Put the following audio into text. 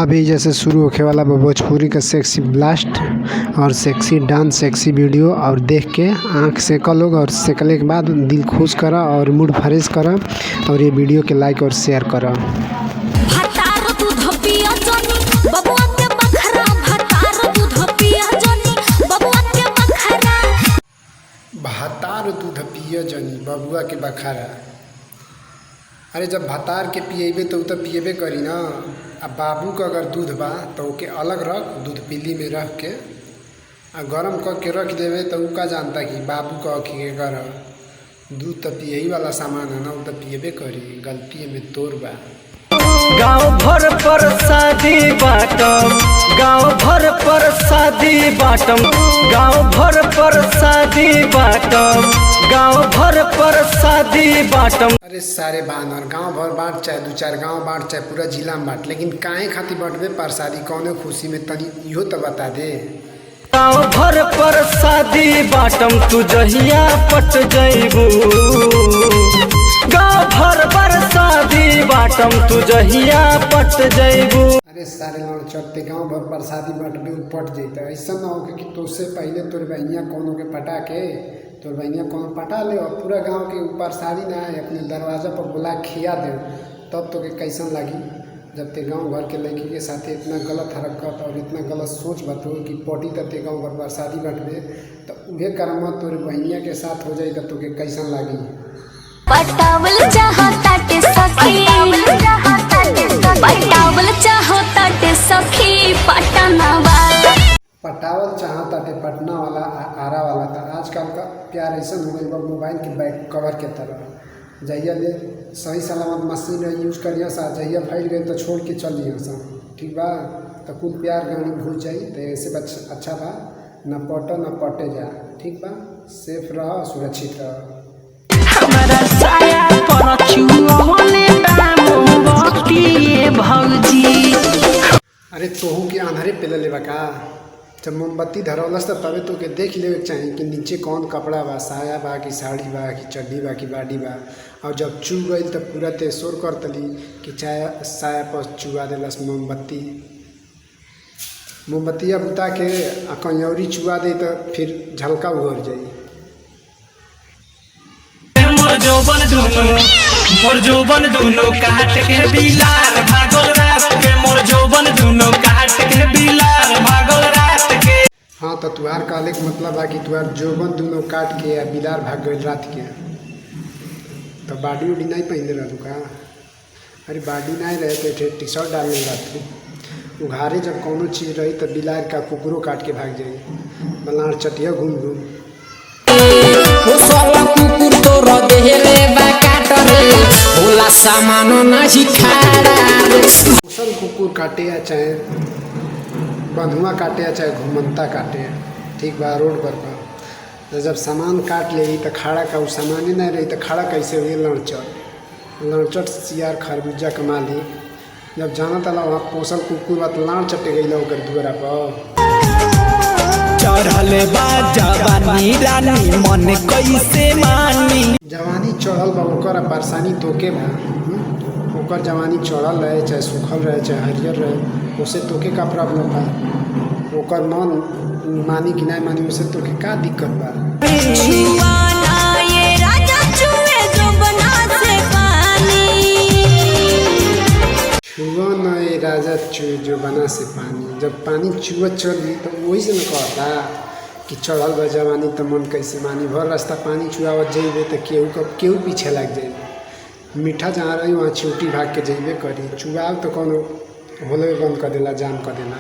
अभी जैसे शुरू होने वाला भोजपुरी का सेक्सी ब्लास्ट और सेक्सी डांस सेक्सी वीडियो और देख के आँख सेका लोग और सेकले के बाद दिल खुश करा और मूड फ्रेश करा और ये वीडियो के लाइक और शेयर करा। भातार दूध पिय जनी बबुआ के बखारा। अरे जब भातार के पिएबे तो पिएबे करी ना। अब बाबू का अगर दूध बा तो ओके अलग रख, दूध पीली में रख के आ गरम करके रख देवे तो का जानता कि बाबू का के कर दूध तो पिए ही वाला सामान है ना, तो पिएबे करी। गलती में तोर बा। गाँव भर पर शादी बाटम, गाँव भर पर शादी बाटम, गाँव भर पर शादी बाटम, गाँव भर पर शादी बाटम। अरे सारे बानर गांव भर बांट, चाहे दो चार गांव बांट, चाहे पूरा जिला में बांट, लेकिन काहे खातिर बांटबे प्रसादी कौने खुशी में तनी इहो तो बता दे। गाँव भर पर शादी बाटम तू जहिया पट जइबू, गाँव भर पर शादी बाटम तू जहिया पट जइबू। अरे सारे लड़ चढ़ते गाँव भर प्रसादी बांटबे पट जैते। ऐसा ना हो कि तोसे पहले तोर बहनिया कोनो के पटा के तोर बहनिया कोनो पटा ले और पूरा गांव के ऊपर शादी ना है अपने दरवाजा पर बुला खिया दे, तब तो के कैसन लगी जब ते गांव भर के लड़की के साथ इतना गलत हरकत और इतना गलत सोच बतो कि पटी तब ते गाँव भर पर शादी बांटबे तो उहे कर्म तोर बहनिया के साथ हो जाए तो के कैसन लगी। पटावल चाहताटे सखी, पटावल चाहताटे सखी पटना वाला, पटावल चाहताटे पटना वाला आरा वाला। था आजकल का प्यार ऐसा हो गई मोबाइल के बैक कवर के तरह। जहिया ले सही सलामत मशीन यूज करिए सा, जहिया फैल गए तो छोड़ के चल दिए सा, ठीक बा। तो कुल प्यार गानी भूल जाई तो ऐसे अच्छा बा, न पटो न पटे जा, ठीक बा। सेफ रह, सुरक्षित रह। अरे तोहू के अंधारे पे ले का जब मोमबत्ती धरौलस तबे तो के देख ले चाहिए कि नीचे कौन कपड़ा बा, साया बा कि साड़ी बा कि चड्डी बा कि बाडी बा। और जब चू गई तब पूरा ते शोर कर तली कि चाहे साया पर चुआ दिलस मोमबत्ती। मोमबत्तिया बुता के कहीं चुआ दे तो फिर झलका उभर जाई। मोर जोबन दुनो काट के बिलार भागल रात के, मोर जोबन दुनो काट के बिलार भागल रात के। हाँ तो तुहार कहले के मतलब है कि तुहार जोबन दुनो काट के या बिलार भाग गए रात के। तो बाडी उडी नहीं पहनले रहू का? अरे बाडी नहीं रहे थे टी शर्ट डाल रात उघारे जब कोनो चीज़ रही तो बिलार का कुकुरो काट के भाग जाए। बलार चटिया घूम घूम कुकुर तो सामानो नहीं खाड़ा। मुसल कुकुर काटे या चाहे बंधुआ काटे या चाहे घुमंता काटे, ठीक बा। रोड पर तो जब सामान काट ले तो खाड़ा का सामान ही नहीं रही तो खाड़ा कैसे हुई? लड़चट सियार खरबूजा कमा ली। जब जाना तला वहाँ पोसल कुकुर बा तो लाड़ चटे गई लोग दुआरा पर। चढ़ल बा जवानी रानी मन कैसे मानी, जवानी चढ़ल बा ओकर परेशानी तोके बा। ओकर जवानी चढ़ल रहे चाहे सूखल रहे चाहे हरियर रहे, उसे तोके का प्रॉब्लम बा? ओकर मन मानी कि नहीं मानी उसे तोके का दिक्कत बा? छुआ ना ये राजा जो बना से पानी। जब पानी चुआ चली तो वही से न कहता कि चढ़ल बा जवानी तो मन कैसे मानी। भर रास्ता पानी चुआवत जेबे तो केहू पीछे लग जाए। मीठा जहाँ रही वहाँ चूटी भाग के जेबे करी। चुआव तो कोनो होले बंद कर देला, जाम कर देला।